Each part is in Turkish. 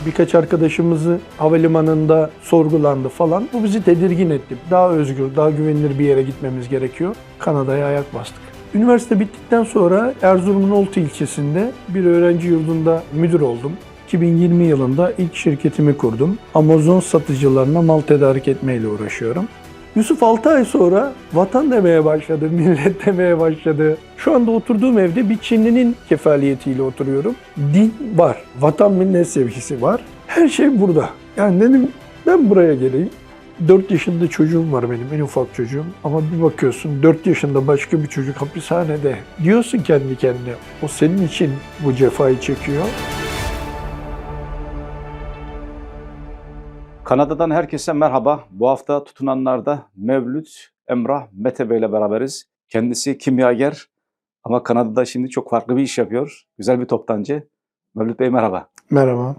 Birkaç arkadaşımızı havalimanında sorgulandı falan. Bu bizi tedirgin etti. Daha özgür, daha güvenilir bir yere gitmemiz gerekiyor. Kanada'ya ayak bastık. Üniversite bittikten sonra Erzurum'un Oltu ilçesinde bir öğrenci yurdunda müdür oldum. 2020 yılında ilk şirketimi kurdum. Amazon satıcılarına mal tedarik etmeyle uğraşıyorum. Yusuf 6 ay sonra vatan demeye başladı, millet demeye başladı. Şu anda oturduğum evde bir Çinlinin kefaliyetiyle oturuyorum. Din var, vatan millet sevgisi var. Her şey burada. Yani dedim ben buraya geleyim. 4 yaşında çocuğum var benim, en ufak çocuğum. Ama bir bakıyorsun 4 yaşında başka bir çocuk hapishanede. Diyorsun kendi kendine, o senin için bu cefayı çekiyor. Kanada'dan herkese merhaba. Bu hafta tutunanlarda Mevlüt Emrah Mete Bey ile beraberiz. Kendisi kimyager ama Kanada'da şimdi çok farklı bir iş yapıyor. Güzel bir toptancı. Mevlüt Bey merhaba. Merhaba.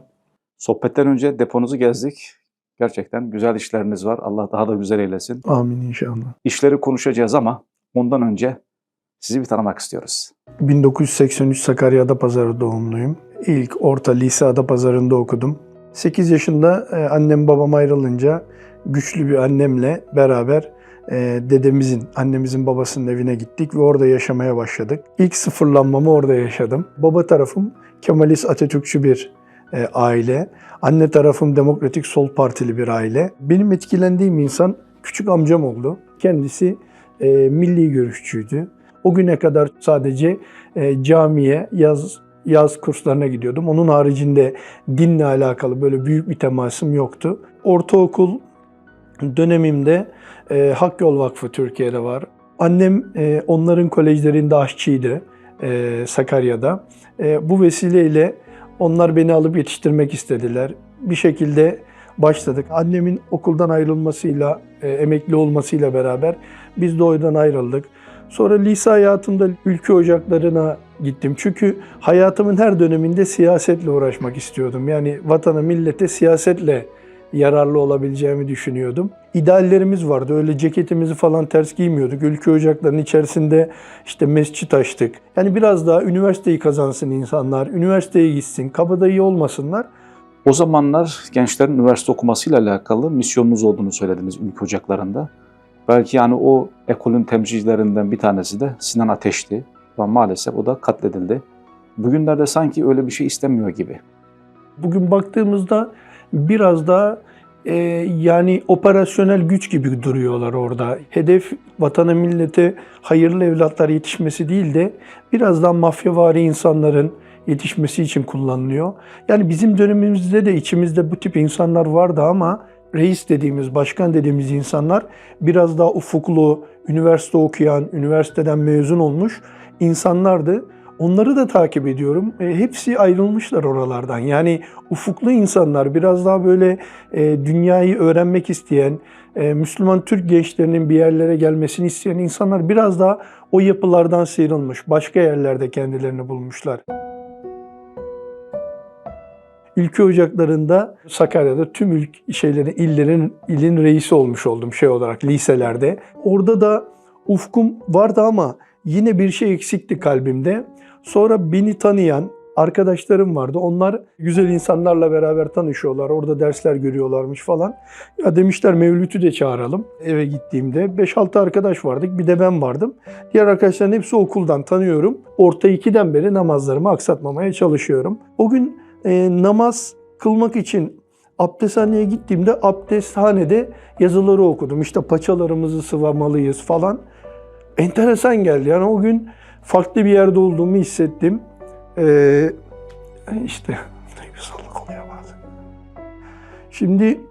Sohbetten önce deponuzu gezdik. Gerçekten güzel işleriniz var. Allah daha da güzel eylesin. Amin inşallah. İşleri konuşacağız ama ondan önce sizi bir tanımak istiyoruz. 1983 Sakarya Adapazarı doğumluyum. İlk orta lise Adapazarı'nda okudum. 8 yaşında annem babam ayrılınca güçlü bir annemle beraber annemizin babasının evine gittik ve orada yaşamaya başladık. İlk sıfırlanmamı orada yaşadım. Baba tarafım Kemalist Atatürkçü bir aile. Anne tarafım Demokratik Sol Partili bir aile. Benim etkilendiğim insan küçük amcam oldu. Kendisi milli görüşçüydü. O güne kadar sadece camiye, yaz kurslarına gidiyordum. Onun haricinde dinle alakalı böyle büyük bir temasım yoktu. Ortaokul dönemimde Hak Yol Vakfı Türkiye'de var. Annem onların kolejlerinde aşçıydı Sakarya'da. Bu vesileyle onlar beni alıp yetiştirmek istediler. Bir şekilde başladık. Annemin okuldan ayrılmasıyla, emekli olmasıyla beraber biz de oradan ayrıldık. Sonra lise hayatımda ülke ocaklarına gittim. Çünkü hayatımın her döneminde siyasetle uğraşmak istiyordum. Yani vatana, millete siyasetle yararlı olabileceğimi düşünüyordum. İdeallerimiz vardı. Öyle ceketimizi falan ters giymiyorduk. Ülke ocaklarının içerisinde işte mescit açtık. Yani biraz daha üniversiteyi kazansın insanlar, üniversiteye gitsin, kabadayı olmasınlar. O zamanlar gençlerin üniversite okumasıyla alakalı misyonunuz olduğunu söylediniz ülke ocaklarında. Belki yani o ekolün temsilcilerinden bir tanesi de Sinan Ateş'ti. Ve maalesef o da katledildi. Bugünlerde sanki öyle bir şey istenmiyor gibi. Bugün baktığımızda biraz daha yani operasyonel güç gibi duruyorlar orada. Hedef vatana millete hayırlı evlatlar yetişmesi değil de biraz daha mafyavari insanların yetişmesi için kullanılıyor. Yani bizim dönemimizde de içimizde bu tip insanlar vardı ama reis dediğimiz, başkan dediğimiz insanlar biraz daha ufuklu, üniversite okuyan, üniversiteden mezun olmuş insanlardı. Onları da takip ediyorum. Hepsi ayrılmışlar oralardan. Yani ufuklu insanlar, biraz daha böyle dünyayı öğrenmek isteyen, Müslüman Türk gençlerinin bir yerlere gelmesini isteyen insanlar biraz daha o yapılardan sıyrılmış. Başka yerlerde kendilerini bulmuşlar. Ülke ocaklarında Sakarya'da tüm ilin reisi olmuş oldum olarak liselerde. Orada da ufkum vardı ama yine bir şey eksikti kalbimde. Sonra beni tanıyan arkadaşlarım vardı. Onlar güzel insanlarla beraber tanışıyorlar. Orada dersler görüyorlarmış falan. Ya demişler Mevlüt'ü de çağıralım. Eve gittiğimde 5-6 arkadaş vardık. Bir de ben vardım. Diğer arkadaşların hepsi okuldan tanıyorum. Orta 2'den beri namazlarımı aksatmamaya çalışıyorum. O gün namaz kılmak için abdesthaneye gittiğimde abdesthanede yazıları okudum. İşte paçalarımızı sıvamalıyız falan. Enteresan geldi. Yani o gün farklı bir yerde olduğumu hissettim. İşte duygusallık oluyor bazen. Şimdi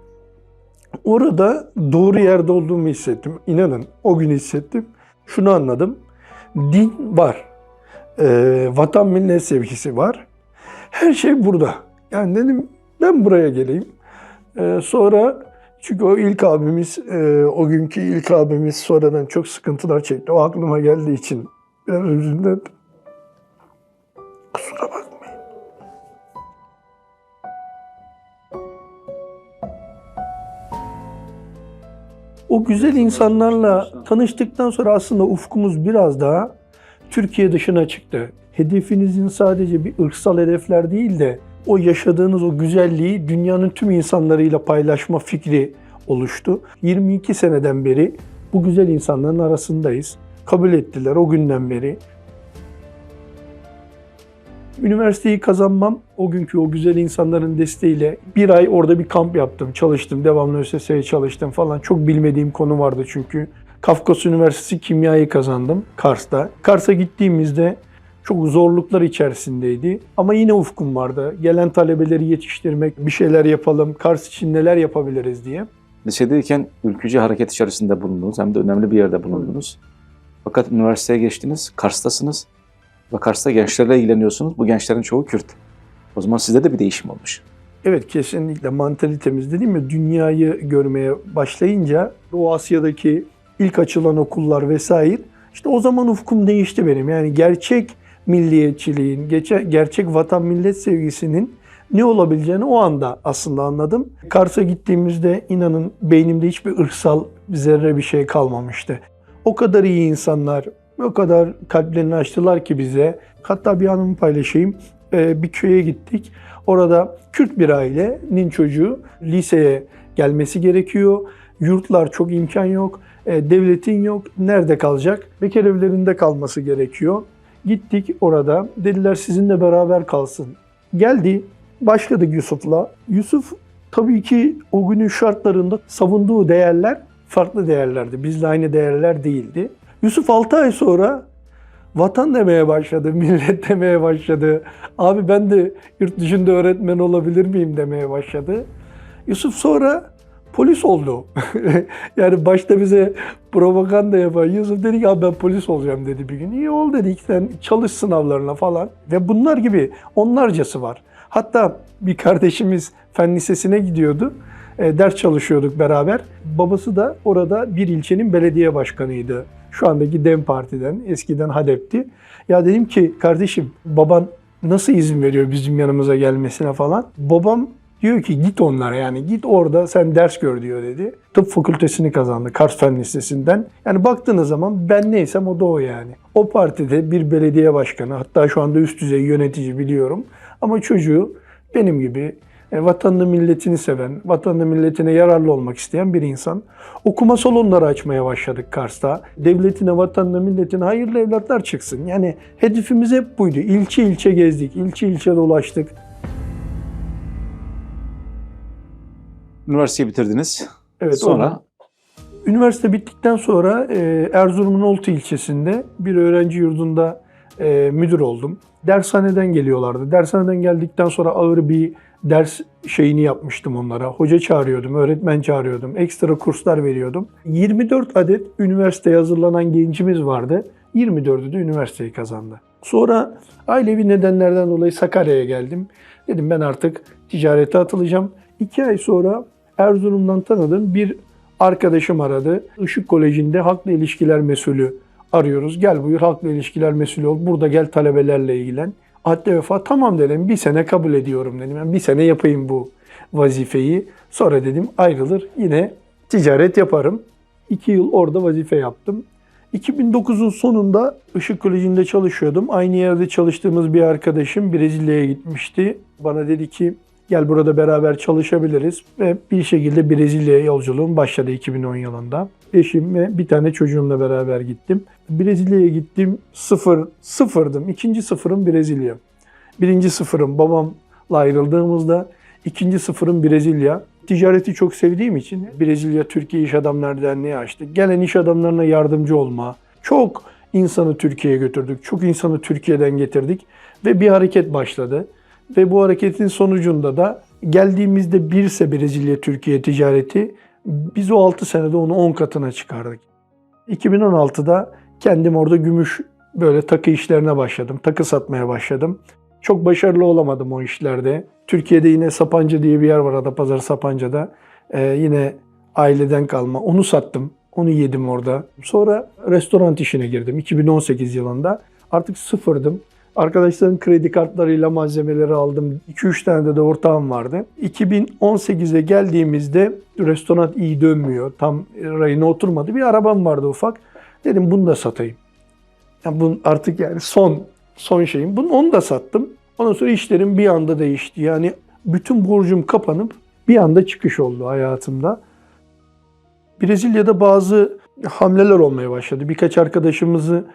orada doğru yerde olduğumu hissettim. İnanın o gün hissettim. Şunu anladım. Din var. Vatan millet sevgisi var. Her şey burada. Yani dedim ben buraya geleyim. Sonra çünkü o ilk abimiz, o günkü ilk abimiz sonradan çok sıkıntılar çekti. O aklıma geldiği için biraz üzüldüm. Kusura bakmayın. O güzel insanlarla tanıştıktan sonra aslında ufkumuz biraz daha Türkiye dışına çıktı. Hedefinizin sadece bir ırksal hedefler değil de o yaşadığınız o güzelliği dünyanın tüm insanlarıyla paylaşma fikri oluştu. 22 seneden beri bu güzel insanların arasındayız. Kabul ettiler o günden beri. Üniversiteyi kazanmam, o günkü o güzel insanların desteğiyle bir ay orada bir kamp yaptım, çalıştım, devamlı ÖSS'ye çalıştım falan. Çok bilmediğim konu vardı çünkü. Kafkas Üniversitesi kimyayı kazandım Kars'ta. Kars'a gittiğimizde çok zorluklar içerisindeydi ama yine ufkum vardı. Gelen talebeleri yetiştirmek, bir şeyler yapalım, Kars için neler yapabiliriz diye. Lisedeyken ülkücü hareket içerisinde bulundunuz, hem de önemli bir yerde bulundunuz. Fakat üniversiteye geçtiniz, Kars'tasınız ve Kars'ta gençlerle ilgileniyorsunuz. Bu gençlerin çoğu Kürt. O zaman sizde de bir değişim olmuş. Evet, kesinlikle mantalitemiz dediğim ya, dünyayı görmeye başlayınca Doğu Asya'daki ilk açılan okullar vesaire, işte o zaman ufkum değişti benim. Yani gerçek milliyetçiliğin, gerçek vatan millet sevgisinin ne olabileceğini o anda aslında anladım. Kars'a gittiğimizde inanın beynimde hiçbir ırksal zerre bir şey kalmamıştı. O kadar iyi insanlar, o kadar kalplerini açtılar ki bize. Hatta bir anımı paylaşayım. Bir köye gittik. Orada Kürt bir ailenin çocuğu liseye gelmesi gerekiyor. Yurtlar çok imkan yok. Devletin yok. Nerede kalacak? Bekar evlerinde kalması gerekiyor. Gittik orada. Dediler sizinle beraber kalsın. Geldi. Başladık Yusuf'la. Yusuf tabii ki o günün şartlarında savunduğu değerler farklı değerlerdi. Bizle aynı değerler değildi. Yusuf 6 ay sonra vatan demeye başladı, millet demeye başladı. Abi ben de yurt dışında öğretmen olabilir miyim demeye başladı. Yusuf sonra polis oldu. Yani başta bize propaganda yapan Yusuf dedi ki abi ben polis olacağım dedi bir gün. İyi ol dedik, sen çalış sınavlarına falan. Ve bunlar gibi onlarcası var. Hatta bir kardeşimiz fen lisesine gidiyordu. Ders çalışıyorduk beraber. Babası da orada bir ilçenin belediye başkanıydı. Şu andaki DEM Parti'den, eskiden HADEP'ti. Ya dedim ki kardeşim baban nasıl izin veriyor bizim yanımıza gelmesine falan. Babam diyor ki git onlara, yani git orada sen ders gör diyor dedi. Tıp fakültesini kazandı Kars Fen Lisesi'nden. Yani baktığınız zaman ben neysem o da o yani. O partide bir belediye başkanı, hatta şu anda üst düzey yönetici biliyorum. Ama çocuğu benim gibi vatanını milletini seven, vatanını milletine yararlı olmak isteyen bir insan. Okuma salonları açmaya başladık Kars'ta. Devletine, vatanına, milletine hayırlı evlatlar çıksın. Yani hedefimiz hep buydu. İlçe ilçe gezdik, ilçe ilçe dolaştık. Üniversiteyi bitirdiniz. Evet, Sonra üniversite bittikten sonra Erzurum'un Oltu ilçesinde bir öğrenci yurdunda müdür oldum. Dershaneden geliyorlardı. Dershaneden geldikten sonra ağır bir ders şeyini yapmıştım onlara. Hoca çağırıyordum, öğretmen çağırıyordum, ekstra kurslar veriyordum. 24 adet üniversiteye hazırlanan gencimiz vardı. 24'ü de üniversiteyi kazandı. Sonra ailevi nedenlerden dolayı Sakarya'ya geldim. Dedim ben artık ticarete atılacağım. 2 ay sonra Erzurum'dan tanıdığım bir arkadaşım aradı. Işık Koleji'nde halkla ilişkiler mesulü arıyoruz. Gel buyur halkla ilişkiler mesulü ol. Burada gel talebelerle ilgilen. Adli vefa tamam dedim. Bir sene kabul ediyorum dedim. Yani bir sene yapayım bu vazifeyi. Sonra dedim ayrılır yine ticaret yaparım. 2 yıl orada vazife yaptım. 2009'un sonunda Işık Koleji'nde çalışıyordum. Aynı yerde çalıştığımız bir arkadaşım Brezilya'ya gitmişti. Bana dedi ki gel burada beraber çalışabiliriz. Ve bir şekilde Brezilya'ya yolculuğum başladı 2010 yılında. Eşim ve bir tane çocuğumla beraber gittim. Brezilya'ya gittim. Sıfırdım. İkinci sıfırım Brezilya. Birinci sıfırım babamla ayrıldığımızda. İkinci sıfırım Brezilya. Ticareti çok sevdiğim için Brezilya Türkiye İş Adamları Derneği açtık. Gelen iş adamlarına yardımcı olma. Çok insanı Türkiye'ye götürdük. Çok insanı Türkiye'den getirdik. Ve bir hareket başladı. Ve bu hareketin sonucunda da geldiğimizde birse Brezilya Türkiye ticareti, biz o 6 senede onu 10 katına çıkardık. 2016'da kendim orada gümüş böyle takı işlerine başladım. Takı satmaya başladım. Çok başarılı olamadım o işlerde. Türkiye'de yine Sapanca diye bir yer var, Adapazarı Sapanca'da. Yine aileden kalma. Onu sattım. Onu yedim orada. Sonra restoran işine girdim 2018 yılında. Artık sıfırdım. Arkadaşların kredi kartlarıyla malzemeleri aldım. 2-3 tane de ortağım vardı. 2018'e geldiğimizde restoran iyi dönmüyor. Tam rayına oturmadı. Bir arabam vardı ufak. Dedim bunu da satayım. Yani bu artık yani son şeyim. Onu da sattım. Ondan sonra işlerim bir anda değişti. Yani bütün borcum kapanıp bir anda çıkış oldu hayatımda. Brezilya'da bazı hamleler olmaya başladı. Birkaç arkadaşımızı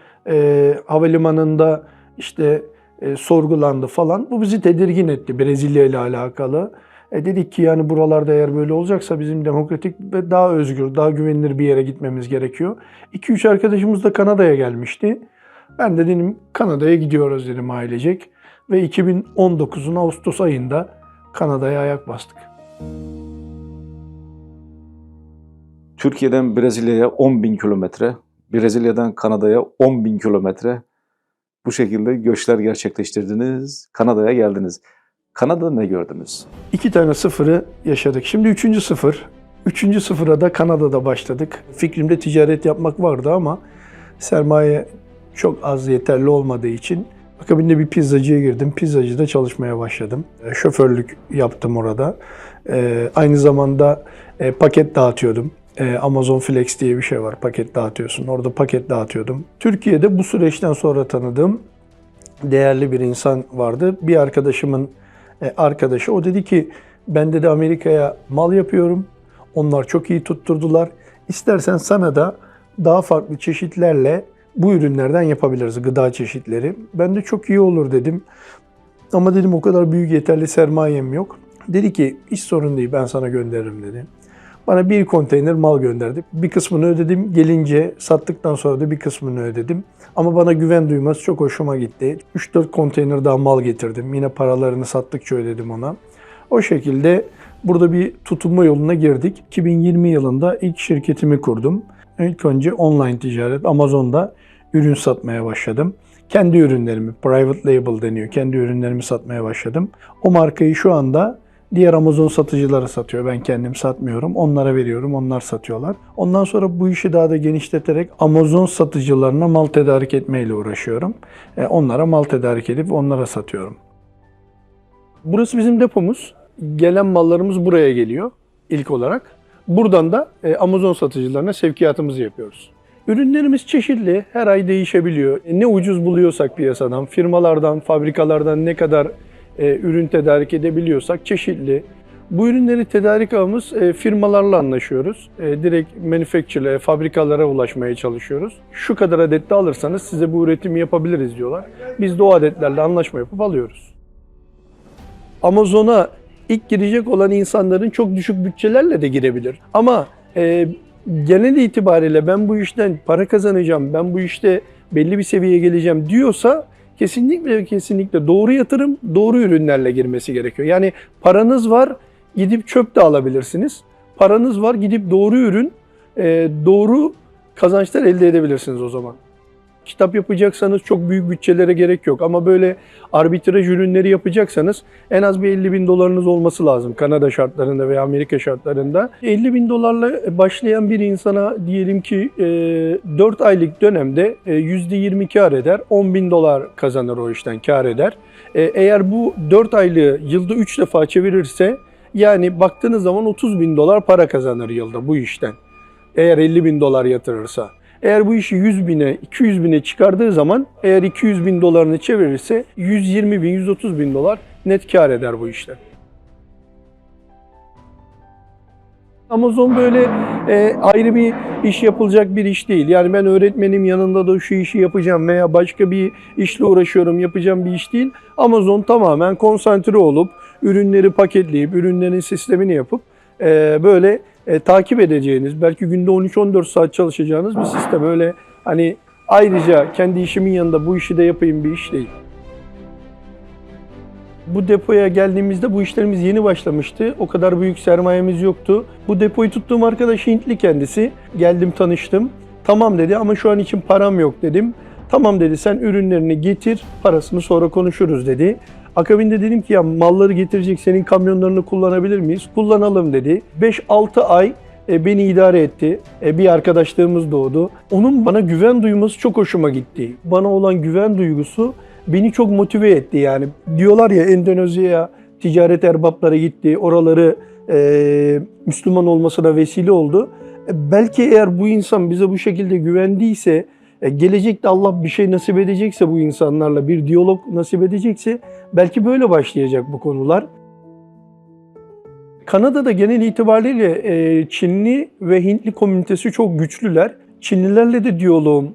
havalimanında işte sorgulandı falan. Bu bizi tedirgin etti Brezilya ile alakalı. Dedik ki yani buralarda eğer böyle olacaksa bizim demokratik ve daha özgür, daha güvenilir bir yere gitmemiz gerekiyor. 2-3 arkadaşımız da Kanada'ya gelmişti. Ben de dedim Kanada'ya gidiyoruz dedim ailecek. Ve 2019'un Ağustos ayında Kanada'ya ayak bastık. Türkiye'den Brezilya'ya 10.000 kilometre, Brezilya'dan Kanada'ya 10.000 kilometre bu şekilde göçler gerçekleştirdiniz, Kanada'ya geldiniz. Kanada'da ne gördünüz? 2 tane sıfırı yaşadık. Şimdi 3. sıfır. 3. sıfıra da Kanada'da başladık. Fikrimde ticaret yapmak vardı ama sermaye çok az yeterli olmadığı için akabinde bir pizzacıya girdim. Pizzacıda çalışmaya başladım. Şoförlük yaptım orada. Aynı zamanda paket dağıtıyordum. Amazon Flex diye bir şey var. Paket dağıtıyorsun. Orada paket dağıtıyordum. Türkiye'de bu süreçten sonra tanıdığım değerli bir insan vardı. Bir arkadaşımın arkadaşı. O dedi ki ben dedi Amerika'ya mal yapıyorum. Onlar çok iyi tutturdular. İstersen sana da daha farklı çeşitlerle bu ürünlerden yapabiliriz. Gıda çeşitleri. Ben de çok iyi olur dedim. Ama dedim o kadar büyük yeterli sermayem yok. Dedi ki hiç sorun değil ben sana gönderirim dedi. Bana bir konteyner mal gönderdi. Bir kısmını ödedim. Gelince sattıktan sonra da bir kısmını ödedim. Ama bana güven duyması çok hoşuma gitti. 3-4 konteyner daha mal getirdim. Yine paralarını sattıkça ödedim ona. O şekilde burada bir tutunma yoluna girdik. 2020 yılında ilk şirketimi kurdum. İlk önce online ticaret, Amazon'da ürün satmaya başladım. Kendi ürünlerimi, private label deniyor. Kendi ürünlerimi satmaya başladım. O markayı şu anda diğer Amazon satıcılara satıyor. Ben kendim satmıyorum. Onlara veriyorum. Onlar satıyorlar. Ondan sonra bu işi daha da genişleterek Amazon satıcılarına mal tedarik etmeyle uğraşıyorum. Onlara mal tedarik edip onlara satıyorum. Burası bizim depomuz. Gelen mallarımız buraya geliyor ilk olarak. Buradan da Amazon satıcılarına sevkiyatımızı yapıyoruz. Ürünlerimiz çeşitli, her ay değişebiliyor. Ne ucuz buluyorsak piyasadan, firmalardan, fabrikalardan ne kadar ürün tedarik edebiliyorsak çeşitli. Bu ürünleri tedarik ağımız firmalarla anlaşıyoruz. Direkt manufacturer'e, fabrikalara ulaşmaya çalışıyoruz. Şu kadar adette alırsanız size bu üretimi yapabiliriz diyorlar. Biz de o adetlerle anlaşma yapıp alıyoruz. Amazon'a ilk girecek olan insanların çok düşük bütçelerle de girebilir. Ama genel itibariyle ben bu işten para kazanacağım, ben bu işte belli bir seviyeye geleceğim diyorsa kesinlikle doğru yatırım, doğru ürünlerle girmesi gerekiyor. Yani paranız var, gidip çöp de alabilirsiniz. Paranız var, gidip doğru ürün, doğru kazançlar elde edebilirsiniz o zaman. Kitap yapacaksanız çok büyük bütçelere gerek yok. Ama böyle arbitraj ürünleri yapacaksanız en az bir 50 bin dolarınız olması lazım. Kanada şartlarında veya Amerika şartlarında. 50 bin dolarla başlayan bir insana diyelim ki 4 aylık dönemde %20 kar eder. 10 bin dolar kazanır o işten, kar eder. Eğer bu 4 aylığı yılda 3 defa çevirirse yani baktığınız zaman 30 bin dolar para kazanır yılda bu işten. Eğer 50 bin dolar yatırırsa. Eğer bu işi 100 bine, 200 bine çıkardığı zaman eğer 200 bin dolarını çevirirse 120 bin, 130 bin dolar net kar eder bu işten. Amazon böyle ayrı bir iş yapılacak bir iş değil. Yani ben öğretmenim yanında da şu işi yapacağım veya başka bir işle uğraşıyorum yapacağım bir iş değil. Amazon tamamen konsantre olup ürünleri paketleyip ürünlerin sistemini yapıp böyle takip edeceğiniz, belki günde 13-14 saat çalışacağınız bir sistem. Öyle hani ayrıca kendi işimin yanında bu işi de yapayım bir iş değil. Bu depoya geldiğimizde bu işlerimiz yeni başlamıştı. O kadar büyük sermayemiz yoktu. Bu depoyu tuttuğum arkadaş Hintli kendisi. Geldim tanıştım. Tamam dedi ama şu an için param yok dedim. Tamam dedi sen ürünlerini getir, parasını sonra konuşuruz dedi. Akabinde dedim ki ya malları getirecek senin kamyonlarını kullanabilir miyiz? Kullanalım dedi. 5-6 ay beni idare etti. Bir arkadaşlığımız doğdu. Onun bana güven duyması çok hoşuma gitti. Bana olan güven duygusu beni çok motive etti yani. Diyorlar ya Endonezya'ya ticaret erbapları gitti. Oraları Müslüman olmasına vesile oldu. Belki eğer bu insan bize bu şekilde güvendiyse, gelecekte Allah bir şey nasip edecekse bu insanlarla bir diyalog nasip edecekse Belki böyle başlayacak bu konular. Kanada'da genel itibariyle Çinli ve Hintli komünitesi çok güçlüler. Çinlilerle de diyaloğum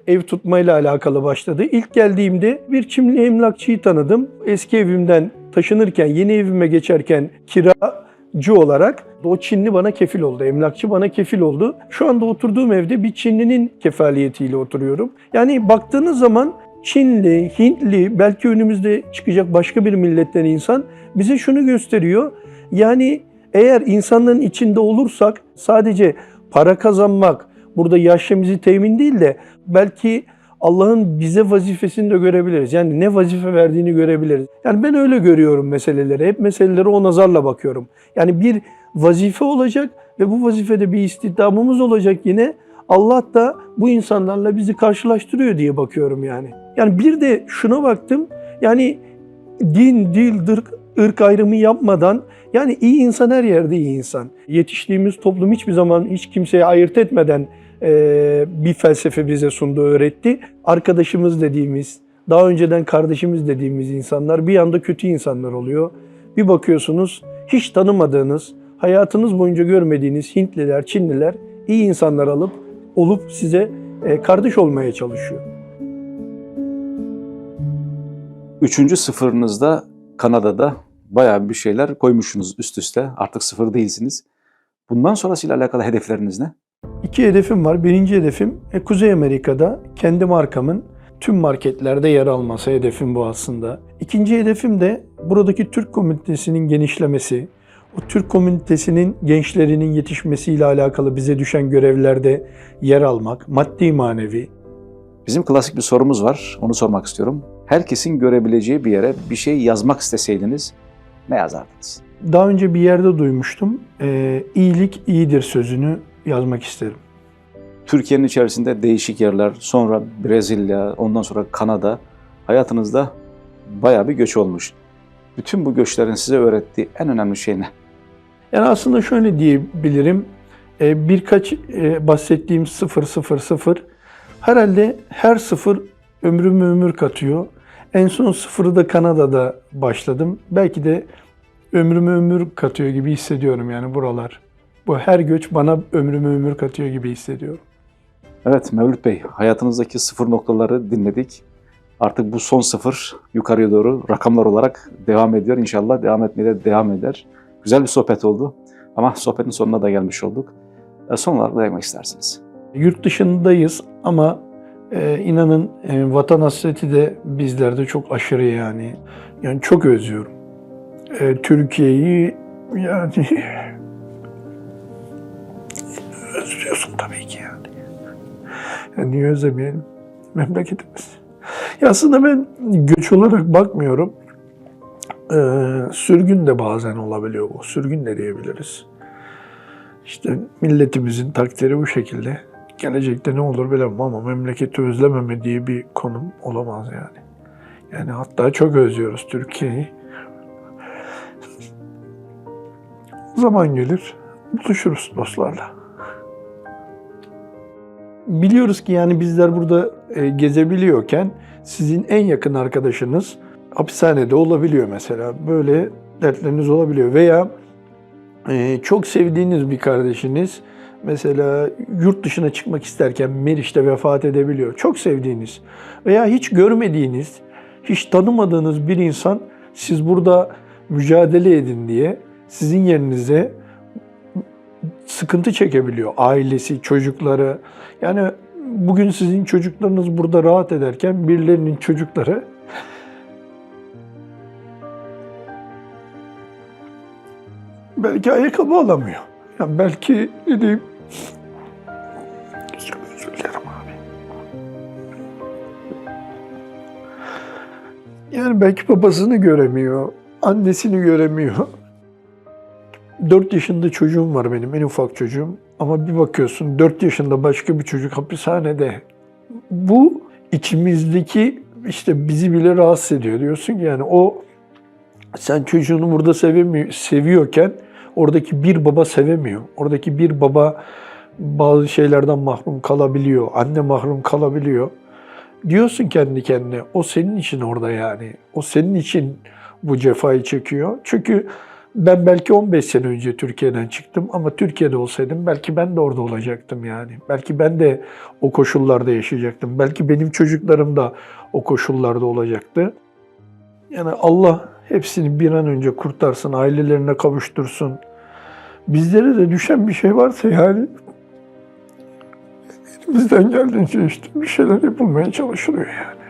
ev tutmayla alakalı başladı. İlk geldiğimde bir Çinli emlakçıyı tanıdım. Eski evimden taşınırken, yeni evime geçerken kiracı olarak o Çinli bana kefil oldu, emlakçı bana kefil oldu. Şu anda oturduğum evde bir Çinlinin kefaliyetiyle oturuyorum. Yani baktığınız zaman Çinli, Hintli, belki önümüzde çıkacak başka bir milletten insan bize şunu gösteriyor. Yani eğer insanların içinde olursak sadece para kazanmak, burada yaşamımızı temin değil de belki Allah'ın bize vazifesini de görebiliriz. Yani ne vazife verdiğini görebiliriz. Yani ben öyle görüyorum meseleleri. Hep meselelere o nazarla bakıyorum. Yani bir vazife olacak ve bu vazifede bir istihdamımız olacak yine. Allah da bu insanlarla bizi karşılaştırıyor diye bakıyorum yani. Yani bir de şuna baktım. Yani din, dil, ırk ayrımı yapmadan yani iyi insan her yerde iyi insan. Yetiştiğimiz toplum hiçbir zaman hiç kimseye ayırt etmeden bir felsefe bize sundu, öğretti. Arkadaşımız dediğimiz, daha önceden kardeşimiz dediğimiz insanlar bir anda kötü insanlar oluyor. Bir bakıyorsunuz hiç tanımadığınız, hayatınız boyunca görmediğiniz Hintliler, Çinliler iyi insanlar olup size kardeş olmaya çalışıyor. Üçüncü sıfırınızda Kanada'da bayağı bir şeyler koymuşsunuz üst üste. Artık sıfır değilsiniz. Bundan sonrasıyla alakalı hedefleriniz ne? 2 hedefim var. Birinci hedefim Kuzey Amerika'da kendi markamın tüm marketlerde yer alması, hedefim bu aslında. İkinci hedefim de buradaki Türk komünitesinin genişlemesi, o Türk komünitesinin gençlerinin yetişmesiyle alakalı bize düşen görevlerde yer almak, maddi manevi. Bizim klasik bir sorumuz var. Onu sormak istiyorum. Herkesin görebileceği bir yere bir şey yazmak isteseydiniz ne yazardınız? Daha önce bir yerde duymuştum. İyilik iyidir sözünü yazmak isterim. Türkiye'nin içerisinde değişik yerler, sonra Brezilya, ondan sonra Kanada. Hayatınızda bayağı bir göç olmuş. Bütün bu göçlerin size öğrettiği en önemli şey ne? Yani aslında şöyle diyebilirim. Birkaç bahsettiğim 000 herhalde her sıfır ömrüme ömür katıyor. En son sıfırı da Kanada'da başladım. Belki de ömrüme ömür katıyor gibi hissediyorum yani buralar. Bu her göç bana ömrüme ömür katıyor gibi hissediyorum. Evet Mevlüt Bey, hayatınızdaki sıfır noktaları dinledik. Artık bu son sıfır yukarıya doğru rakamlar olarak devam ediyor. İnşallah devam etmeye de devam eder. Güzel bir sohbet oldu ama sohbetin sonuna da gelmiş olduk. Son olarak ne demek istersiniz? Yurt dışındayız ama inanın vatan hasreti de bizlerde çok aşırı yani. Yani çok özlüyorum. Türkiye'yi yani özlüyorsun tabii ki yani. Yani niye özlemeyelim? Memleketimiz. Ya aslında ben göç olarak bakmıyorum. Sürgün de bazen olabiliyor bu. Sürgün de diyebiliriz. İşte milletimizin takdiri bu şekilde. Gelecekte ne olur bilemem ama memleketi özlememe diye bir konum olamaz yani. Yani hatta çok özlüyoruz Türkiye'yi. Zaman gelir, buluşuruz dostlarla. Biliyoruz ki yani bizler burada gezebiliyorken sizin en yakın arkadaşınız hapishanede olabiliyor mesela. Böyle dertleriniz olabiliyor veya çok sevdiğiniz bir kardeşiniz mesela yurt dışına çıkmak isterken Meriç'te vefat edebiliyor. Çok sevdiğiniz veya hiç görmediğiniz, hiç tanımadığınız bir insan siz burada mücadele edin diye sizin yerinize sıkıntı çekebiliyor. Ailesi, çocukları. Yani bugün sizin çocuklarınız burada rahat ederken birilerinin çocukları belki ayakkabı alamıyor. Yani belki ne diyeyim? Çok özür dilerim abi. Yani belki babasını göremiyor, annesini göremiyor. 4 yaşında çocuğum var benim, en ufak çocuğum. Ama bir bakıyorsun 4 yaşında başka bir çocuk hapishanede. Bu içimizdeki işte bizi bile rahatsız ediyor. Diyorsun ki yani o sen çocuğunu burada seviyorken oradaki bir baba sevemiyor. Oradaki bir baba bazı şeylerden mahrum kalabiliyor. Anne mahrum kalabiliyor. diyorsun kendi kendine, o senin için orada yani. O senin için bu cefayı çekiyor. Çünkü ben belki 15 sene önce Türkiye'den çıktım ama Türkiye'de olsaydım belki ben de orada olacaktım yani. Belki ben de o koşullarda yaşayacaktım. Belki benim çocuklarım da o koşullarda olacaktı. Yani Allah hepsini bir an önce kurtarsın, ailelerine kavuştursun. Bizlere de düşen bir şey varsa yani elimizden geldiğince işte bir şeyler yapılmaya çalışılıyor yani.